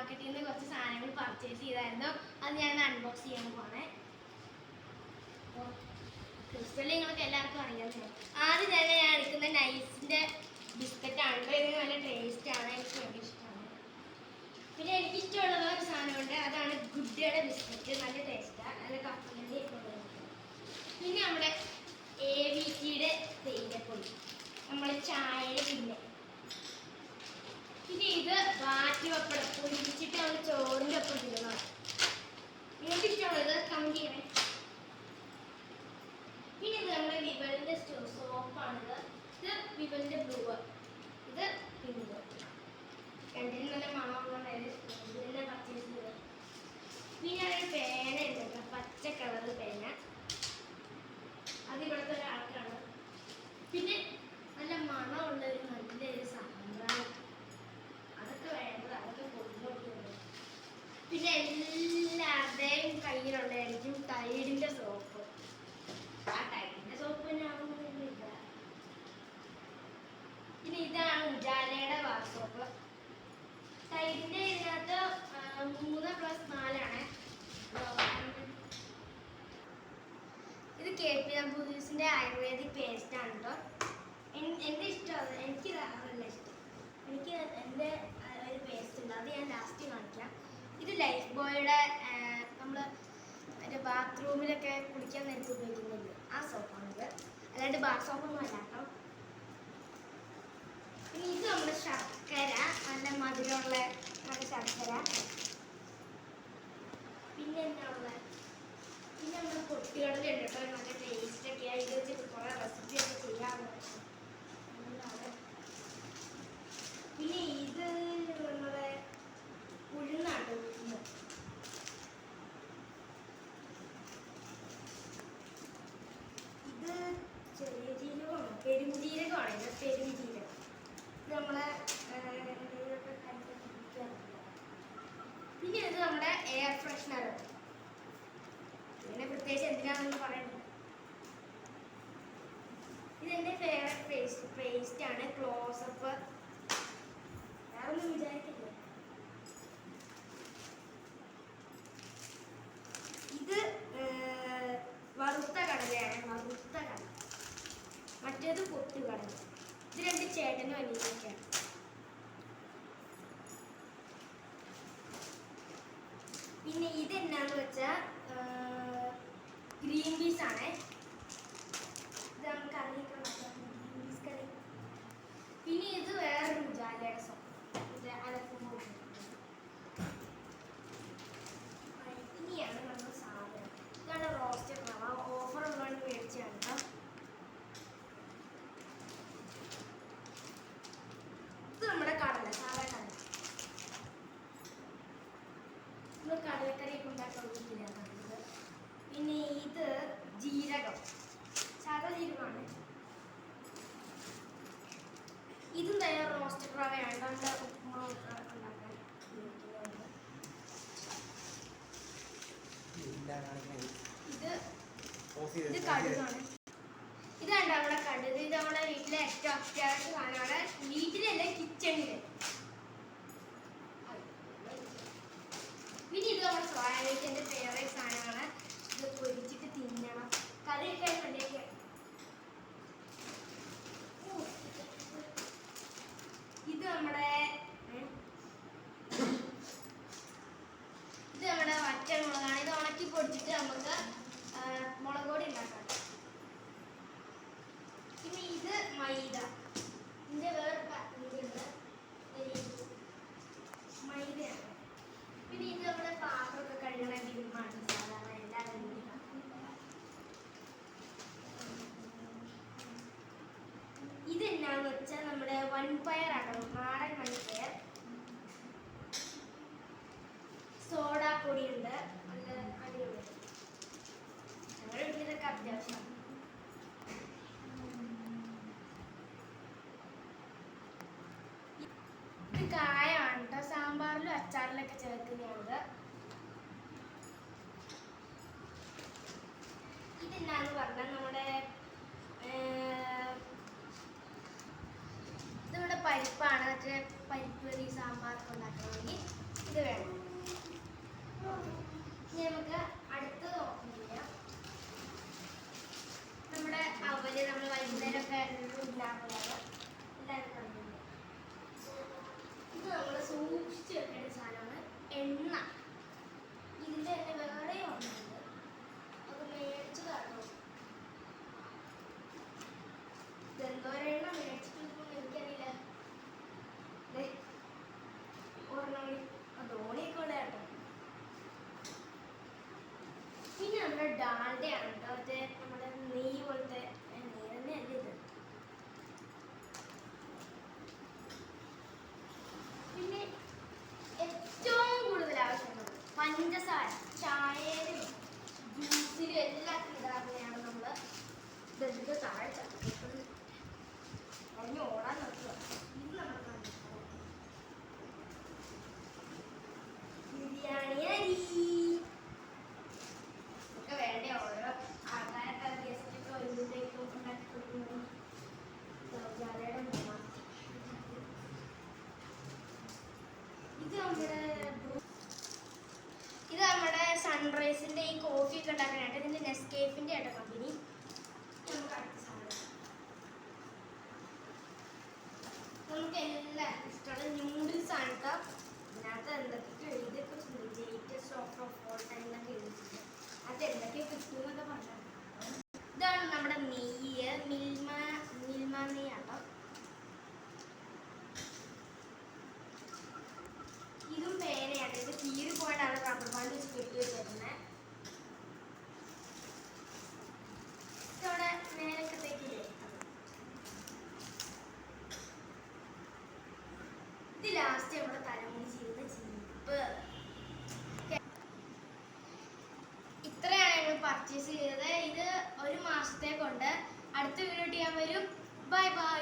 മാർക്കറ്റിൽ നിന്ന് കുറച്ച് സാധനങ്ങൾ പർച്ചേസ് ചെയ്തായിരുന്നു. അത് ഞാൻ അൺബോക്സ് ചെയ്യാൻ പോണേ. ക്രിസ്റ്റൽ നിങ്ങൾക്ക് എല്ലാവർക്കും അറിയാം. ആദ്യം തന്നെ ഞാൻ എടുക്കുന്ന നൈസിൻ്റെ ബിസ്ക്കറ്റാണ്. ഇത് നല്ല ടേസ്റ്റാണ്, എനിക്ക് ഭയങ്കര ഇഷ്ടമാണ്. പിന്നെ എനിക്കിഷ്ടമുള്ളത് ഒരു സാധനമുണ്ട്, അതാണ് ഗുഡ്ഡയുടെ ബിസ്ക്കറ്റ്. നല്ല ടേസ്റ്റാണ്, നല്ല കപ്പലിൻ്റെ ഉള്ളത്. പിന്നെ നമ്മുടെ AVTയുടെ തേയിലപ്പൊടി, നമ്മൾ ചായയുടെ പിന്നെ ഇത് വാറ്റുപപ്പടം പൊരിച്ചിട്ട് നമ്മൾ ചോറിൻ്റെ ഒപ്പം ഇടുന്നതാണ്. നിങ്ങൾക്ക് ഇഷ്ടമുള്ളത് കമൻറ്റ് ചെയ്യണേ. പിന്നെ ഇത് നമ്മുടെ വിവലിൻ്റെ സോപ്പാണിത്. ഇത് വിവലിൻ്റെ ബ്ലൂ, ഇത് പിങ്ക്. രണ്ടിനും നല്ല മണമുള്ള ഇതിനെ പർച്ചേസ് ചെയ്തത്. പിന്നെ ഒരു പേന ഉണ്ട്, പച്ച കളർ പേന. അത് ഇവിടുത്തെ ഒരാൾക്കാണ്. പിന്നെ നല്ല മണമുള്ളൊരു നല്ലൊരു സാമ്പ്രാണി, അതൊക്കെ വേണ്ടത്, അതൊക്കെ കൊണ്ടുപോകുന്നത്. പിന്നെ എല്ലാവരുടെയും കയ്യിലുണ്ടായിരിക്കും ടൈഡിൻ്റെ സോപ്പ്. ആ ടൈഡിൻ്റെ സോപ്പ് തന്നെ ആവുന്നില്ല. പിന്നെ ഇതാണ് ഉജാലയുടെ ബാർ സോപ്പ്. ടൈഡിൻ്റെ ഇതിനകത്ത് 3+4 ഇത് KP നമ്പൂതിരീസിൻ്റെ ആയുർവേദിക് പേസ്റ്റ് ആണ് കേട്ടോ. എൻ്റെ ഇഷ്ടമാണ്, എനിക്ക് നല്ല ഇഷ്ടം. എനിക്ക് എൻ്റെ ഒരു പേസ്റ്റ് ഉണ്ട്, അത് ഞാൻ ലാസ്റ്റ് കാണിക്കാം. ഇത് ലൈഫ് ബോയുടെ നമ്മൾ മറ്റേ ബാത്റൂമിലൊക്കെ കുളിക്കാൻ നേരത്തെ ഉപയോഗിക്കുന്നില്ല, ആ സോപ്പാണിത്. അല്ലാണ്ട് ബാർ സോപ്പൊന്നും അല്ല കേട്ടോ. പിന്നെ ഇത് നമ്മുടെ ശർക്കര, നല്ല മധുരമുള്ള നല്ല ശർക്കര. പിന്നെ എന്താണുള്ളത്, പിന്നെ നമ്മുടെ പൊട്ടിക്കടല ഉണ്ട് കേട്ടോ, നല്ല ടേസ്റ്റൊക്കെയാണ്. ഇത് വെച്ചിട്ട് കുറേ റെസിപ്പിയൊക്കെ ചെയ്യാറുണ്ട്. പിന്നെ ഇത് നമ്മുടെ ഉഴുന്നാട്ടോ, ഉഴുന്ന്. ഇത് ചെറിയ ജീരകമാണ്, പെരുംജീരകമാണ്. ഇത് പെരുംജീരകം. ഇത് നമ്മളെ പിന്നെ ഇത് നമ്മുടെ എയർ ഫ്രഷ്നർ. ഇതിനെ പ്രത്യേകിച്ച് എന്തിനാണെന്ന് പറയുന്നത്. ഇതെൻ്റെ ഫേവറേറ്റ് പേസ്റ്റ് ആണ്, ക്ലോസപ്പ്. വേറൊന്നും വിചാരിക്കില്ല. ഇത് വറുത്ത കടലയാണ്, വറുത്ത കടല. മറ്റേത് പൊട്ടുകടല. ഇത് രണ്ട് ചേട്ടനും അനിയനൊക്കെയാണ്. പിന്നെ ഇതെന്നാന്ന് വെച്ചാൽ ഗ്രീൻ പീസ് ആണ്. ഇത് നമുക്ക് കറിയൊക്കെ ഉണ്ടാക്കാം, ഗ്രീൻ പീസ് കറി. പിന്നെ ഇത് വേറൊരു ഉജാലയുടെ സോപ്പ്, ഇത് അലക്കുമ്പോൾ. ഇനിയാണ് നമ്മുടെ സാധനം. ഇതാണ് റോസ്റ്റഡ് റവ, ഓഫർ ഉള്ളതുകൊണ്ട് മേടിച്ചാണ് കേട്ടോ. ഇത് നമ്മുടെ കടല, സാധാ കടല. നമ്മൾ കടലക്കറിയൊക്കെ ഉണ്ടാക്കാൻ ഉപയോഗിക്കില്ല. പിന്നെ ഇത് ജീരകം, സാധാ ജീരകമാണ്. ഇതും തന്നെ റോസ്റ്റഡ് റവയാണ്, നമ്മുടെ ഉപ്പുമാവ് ഉണ്ടാക്കാൻ ഉപയോഗിക്കുന്നത്. ഇത് കടുകാണ്. ഇതാണ് നമ്മുടെ കടുക്. ഇത് നമ്മുടെ വീട്ടിലെ ഏറ്റവും അത്യാവശ്യ സാധനമാണ്. വീട്ടിലല്ല, കിച്ചണില്. പിന്നെ ഇത് നമ്മുടെ സോയാബീൻ, എൻ്റെ ഫേവറേറ്റ് സാധനമാണ്. ഇത് പൊരിച്ചിട്ട് തിന്നണം, കറിയൊക്കെ വേണ്ടിയൊക്കെ. ഇത് നമ്മുടെ വറ്റൽമുളകാണ്. ഇത് ഉണക്കി പൊടിച്ചിട്ട് നമുക്ക് മുളക് പൊടി ഉണ്ടാക്കാം. പിന്നെ ഇത് മൈദ. ഇതിൻ്റെ വേറെ ഇതുണ്ട്, മൈദയാണ്. പിന്നെ ഇത് നമ്മുടെ പാത്രമൊക്കെ കഴുകണ വിരുമ്പാണ്, സാധാരണ എല്ലാവരും. ഇതെന്നാന്ന് വെച്ചാൽ നമ്മുടെ വൻപയർ ആണ്, നാടൻ വൻപയർ. സോഡാപ്പൊടിയുണ്ട്, നല്ല അടിയുണ്ട്. ഞങ്ങളുടെ വീട്ടിലൊക്കെ അത്യാവശ്യമാണ്. ഇത് കായമാണ് കേട്ടോ, സാമ്പാറിലും അച്ചാറിലൊക്കെ ചേർക്കുന്നതാണ്. ഇതെന്നാന്ന് പറഞ്ഞാൽ നമ്മുടെ ഇതിവിടെ പരിപ്പാണ്, മറ്റേ പരിപ്പ് കറി സാമ്പാറൊക്കെ ഉണ്ടാക്കണമെങ്കിൽ ഇത് വേണം. ഇനി നമുക്ക് അടുത്തത് ഓപ്പൺ ചെയ്യാം. നമ്മുടെ അവല് നമ്മൾ വൈകുന്നേരമൊക്കെ ഉണ്ടാക്കുന്നത് എല്ലാവരും കണ്ടിട്ടുണ്ട്. ഇത് നമ്മൾ സൂക്ഷിച്ച് വെക്കേണ്ട സാധനമാണ് എണ്ണ. ഇതിൻ്റെ തന്നെ വേറെ ഒന്നുണ്ട്, അത് മേടിച്ച് കാണും. ഇതെന്തോരെണ്ണ മേടിച്ചിട്ടൊന്നും എനിക്കറിയില്ല. ഒരെണ്ണം ധോണിയൊക്കെ ഉള്ള കേട്ടോ. പിന്നെ നമ്മുടെ ഡാൽഡയാണ് കേട്ടോ, മറ്റേ നമ്മുടെ നെയ്യ് പോലത്തെ നെയ്യ് തന്നെ അല്ല ഇത്. പിന്നെ ഏറ്റവും കൂടുതൽ ആവശ്യമുള്ളത് പഞ്ചസാര. ചായയിലും ജ്യൂസിലും എല്ലാത്തിനും ഇടാതെയാണ് നമ്മൾ ഇതെടുത്ത് താഴെ ചാടുന്നത്. അതിന് ഓടാൻ നോക്കുക. ഇത് നമ്മൾ ബിരിയാണി അരി ഒക്കെ വേണ്ടേ. ഓരോ ആൾക്കാരൊക്കെ ഗസ്റ്റൊക്കെ വരുമ്പോഴത്തേക്കും ഉണ്ടാക്കി കൊടുക്കുന്നു. ഇത് നമ്മുടെ സൺറൈസിന്റെ ഈ കോഫി ഒക്കെ ഉണ്ടാക്കാനായിട്ട് ഇതിന്റെ നെസ്കേഫിന്റെ ആയിട്ട് കമ്പനി. നമുക്ക് അടുത്ത സാധനം നമുക്ക് എല്ലാവർക്കും ഇഷ്ടമുള്ള ന്യൂഡിൽസ് ആണ് കേട്ടോ. ഇതിനകത്ത് എന്തൊക്കെ എഴുതിയൊക്കെ ഗ്രേറ്റസ്റ്റ് ഓഫ് ഓൾ ടൈം എന്നൊക്കെ എഴുതിയിട്ടുണ്ട്. അത് എന്തൊക്കെ കിട്ടുമെന്നൊക്കെ പറഞ്ഞു. ഇതാണ് നമ്മുടെ നെയ്യ്, മിൽമ നെയ്യാട്ടോ. ഇതും പേനയാണ്. ഇത് കീറി പോയിട്ടാണ് റബ്ബർ ബാൻഡ് വെച്ച് കെട്ടി വെച്ചേക്കുന്നത്. ഇതവിടെ മേലക്കത്തേക്കില്ലേ, ഇത് ലാസ്റ്റ് നമ്മുടെ തലമുടി ചെയ്യുന്ന ചീപ്പ്. ഇത്രയാണ് ഞങ്ങൾ പർച്ചേസ് ചെയ്തത്. ഇത് ഒരു മാസത്തേക്കുണ്ട്. അടുത്ത വീഡിയോ ചെയ്യാൻ വരും. Bye bye.